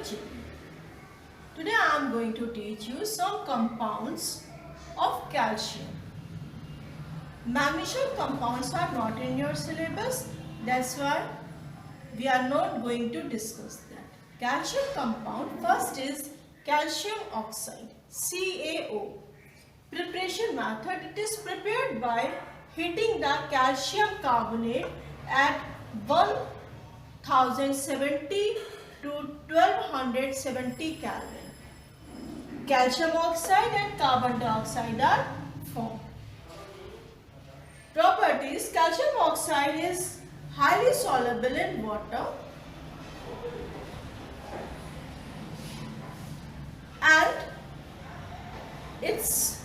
GP. Today I am going to teach you some compounds of calcium. Magnesium compounds are not in your syllabus, that's why we are not going to discuss that. Calcium compound, first is calcium oxide, CaO. Preparation method, it is prepared by heating the calcium carbonate at 1070 to 1270 Kelvin. Calcium oxide and carbon dioxide are formed. Properties, calcium oxide is highly soluble in water and it's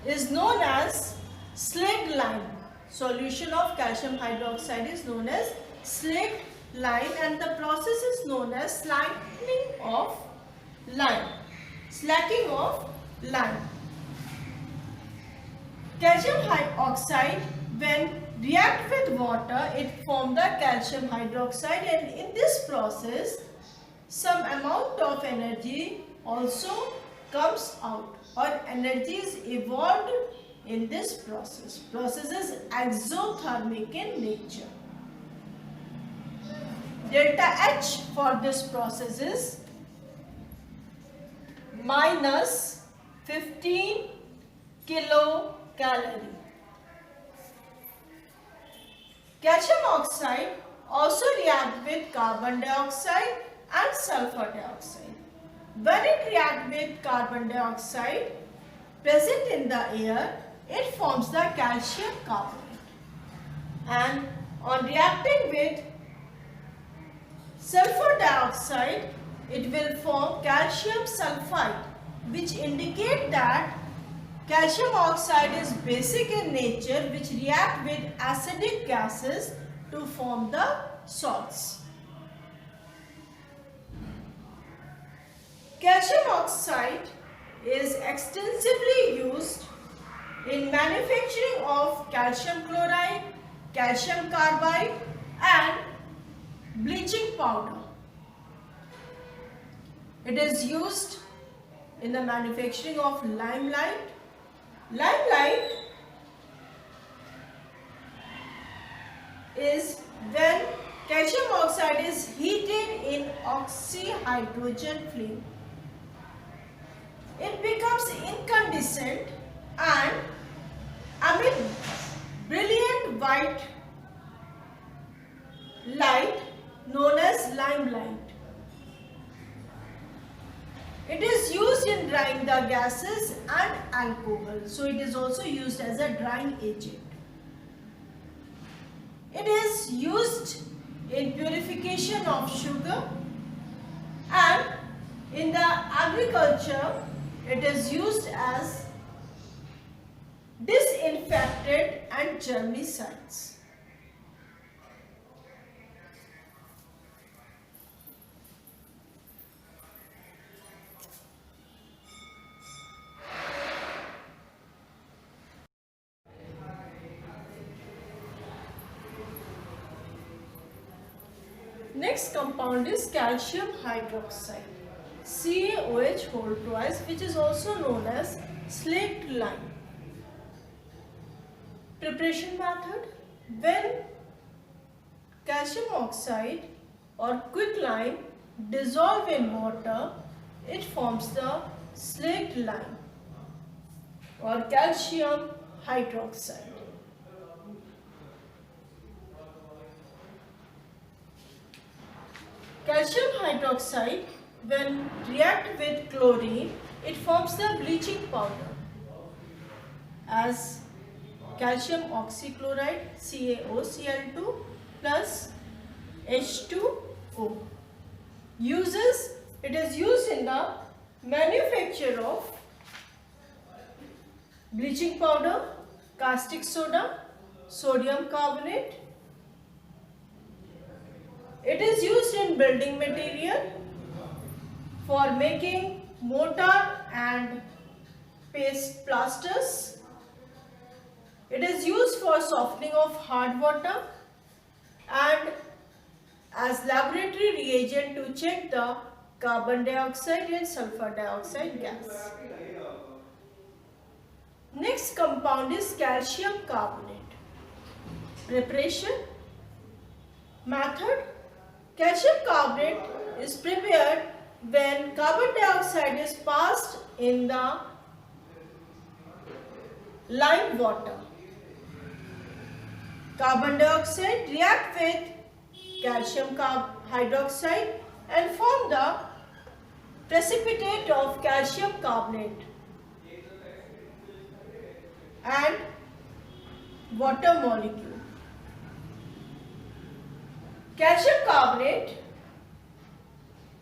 is known as slaked lime. Solution of calcium hydroxide is known as slaked lime and the process is known as slacking of lime. Slacking of lime. Calcium hydroxide, when react with water, it forms the calcium hydroxide, and in this process some amount of energy also comes out, or energy is evolved in this process. Process is exothermic in nature. Delta H for this process is minus 15 kilocalorie. Calcium oxide also reacts with carbon dioxide and sulfur dioxide. When it reacts with carbon dioxide present in the air, it forms the calcium carbonate. And on reacting with sulfur dioxide, it will form calcium sulfide, which indicate that calcium oxide is basic in nature, which react with acidic gases to form the salts. Calcium oxide is extensively used in manufacturing of calcium chloride, calcium carbide and bleaching powder. It is used in the manufacturing of limelight. Limelight is when calcium oxide is heated in oxyhydrogen flame. It becomes incandescent and emit brilliant white light known as limelight. It is used in drying the gases and alcohol, so it is also used as a drying agent. It is used in purification of sugar, and in the agriculture it is used as disinfectant and germicides. Next compound is calcium hydroxide, CaOH whole twice, which is also known as slaked lime. Preparation method: when calcium oxide or quicklime dissolve in water, it forms the slaked lime or calcium hydroxide. Calcium hydroxide, when react with chlorine, it forms the bleaching powder as calcium oxychloride, CaOCl2 plus H2O. It is used in the manufacture of bleaching powder, caustic soda, sodium carbonate. It is used in building material for making mortar and paste plasters. It is used for softening of hard water and as laboratory reagent to check the carbon dioxide and sulfur dioxide gas. Next compound is calcium carbonate. Preparation method. Calcium carbonate is prepared when carbon dioxide is passed in the lime water. Carbon dioxide react with calcium hydroxide and form the precipitate of calcium carbonate and water molecule. Calcium carbonate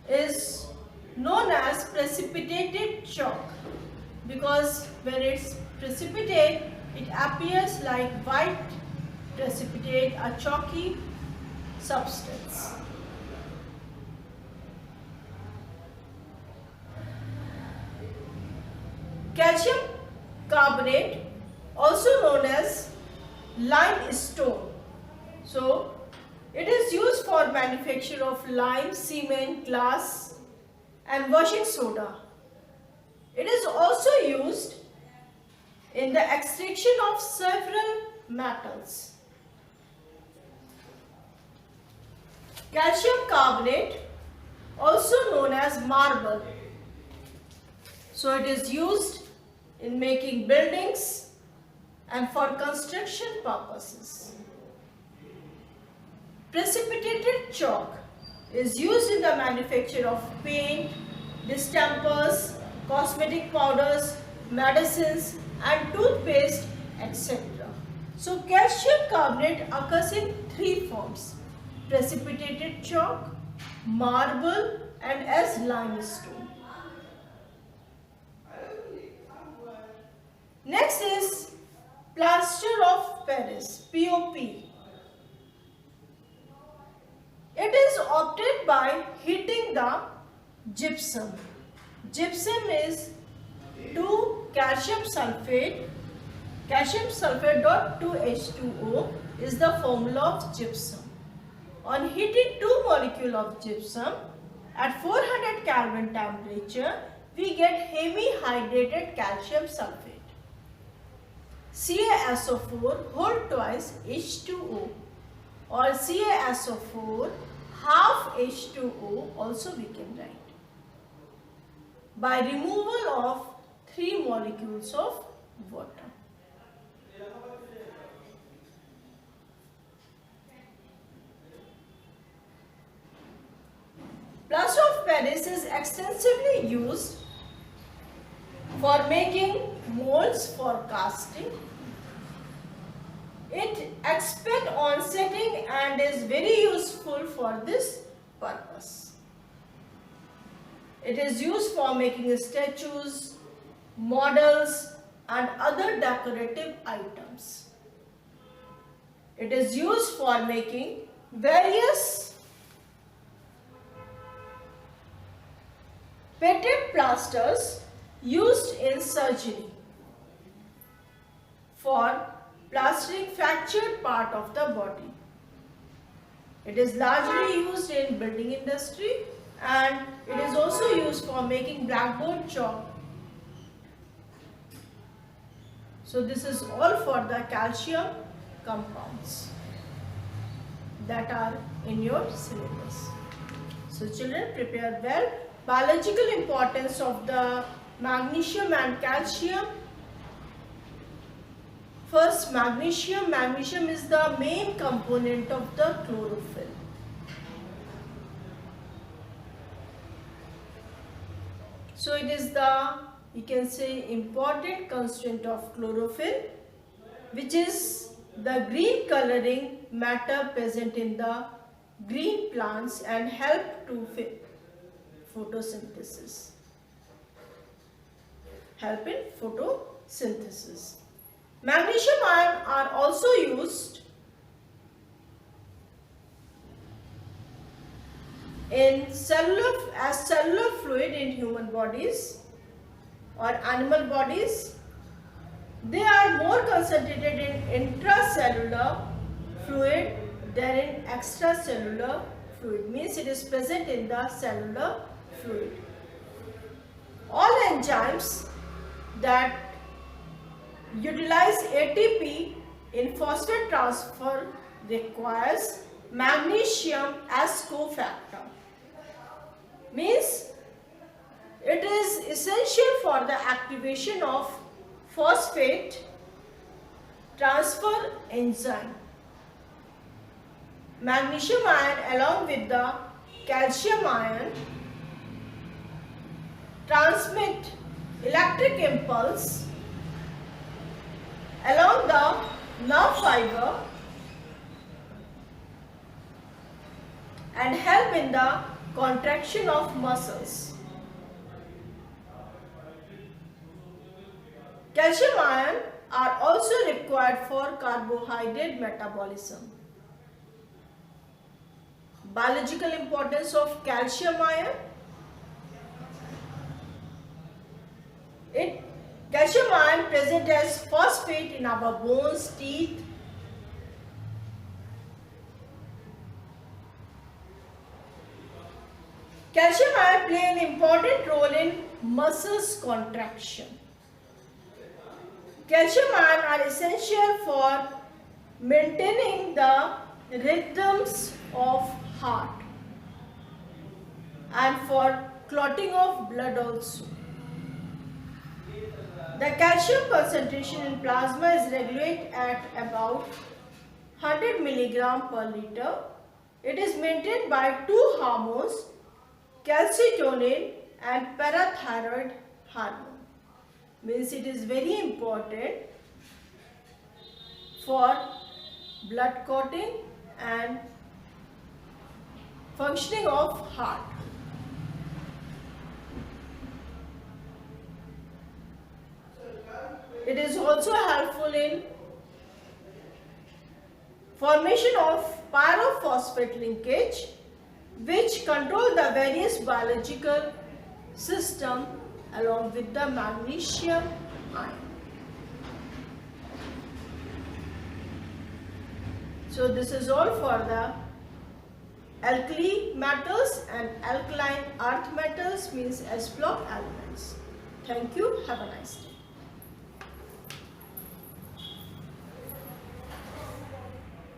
is known as precipitated chalk because when it's precipitate, it appears like white precipitate, a chalky substance. Calcium carbonate, also known as limestone. So, it is used for manufacture of lime, cement, glass and washing soda. It is also used in the extraction of several metals. Calcium carbonate, also known as marble. So it is used in making buildings and for construction purposes. Precipitated chalk is used in the manufacture of paint, distempers, cosmetic powders, medicines and toothpaste, etc. So calcium carbonate occurs in three forms: precipitated chalk, marble and as limestone. Next is plaster of Paris, POP. It is obtained by heating the gypsum. Gypsum is 2 calcium sulfate. Calcium sulfate dot 2H2O is the formula of gypsum. On heating 2 molecules of gypsum at 400 Kelvin temperature, we get hemi-hydrated calcium sulfate. CaSO4 whole twice H2O or CaSO4 half H2O also we can write by removal of 3 molecules of water. Plaster of Paris is extensively used for making molds for casting. It expand on setting and is very useful for this purpose. It is used for making statues, models and other decorative items. It is used for making various patent plasters used in surgery for plastering fractured part of the body. It is largely used in building industry and it is also used for making blackboard chalk. So this is all for the calcium compounds that are in your syllabus. So children, prepare well. Biological importance of the magnesium and calcium. First, magnesium. Magnesium is the main component of the chlorophyll. So it is the, you can say, important constituent of chlorophyll, which is the green coloring matter present in the green plants and help to photosynthesis. Help in photosynthesis. Magnesium ion are also used in as cellular fluid in human bodies or animal bodies. They are more concentrated in intracellular fluid than in extracellular fluid. Means it is present in the cellular fluid. All enzymes that utilize ATP in phosphate transfer requires magnesium as cofactor. Means it is essential for the activation of phosphate transfer enzyme. Magnesium ion along with the calcium ion transmit electric impulse along the nerve fiber and help in the contraction of muscles. Calcium ion are also required for carbohydrate metabolism. Biological importance of calcium ion. Calcium ion present as phosphate in our bones, teeth. Calcium ion play an important role in muscles contraction. Calcium ion are essential for maintaining the rhythms of heart and for clotting of blood also. The calcium concentration in plasma is regulated at about 100 mg per liter. It is maintained by two hormones, calcitonin and parathyroid hormone. Means it is very important for blood clotting and functioning of heart. It is also helpful in formation of pyrophosphate linkage, which control the various biological system along with the magnesium ion. So this is all for the alkali metals and alkaline earth metals, means S block elements. Thank you. Have a nice day.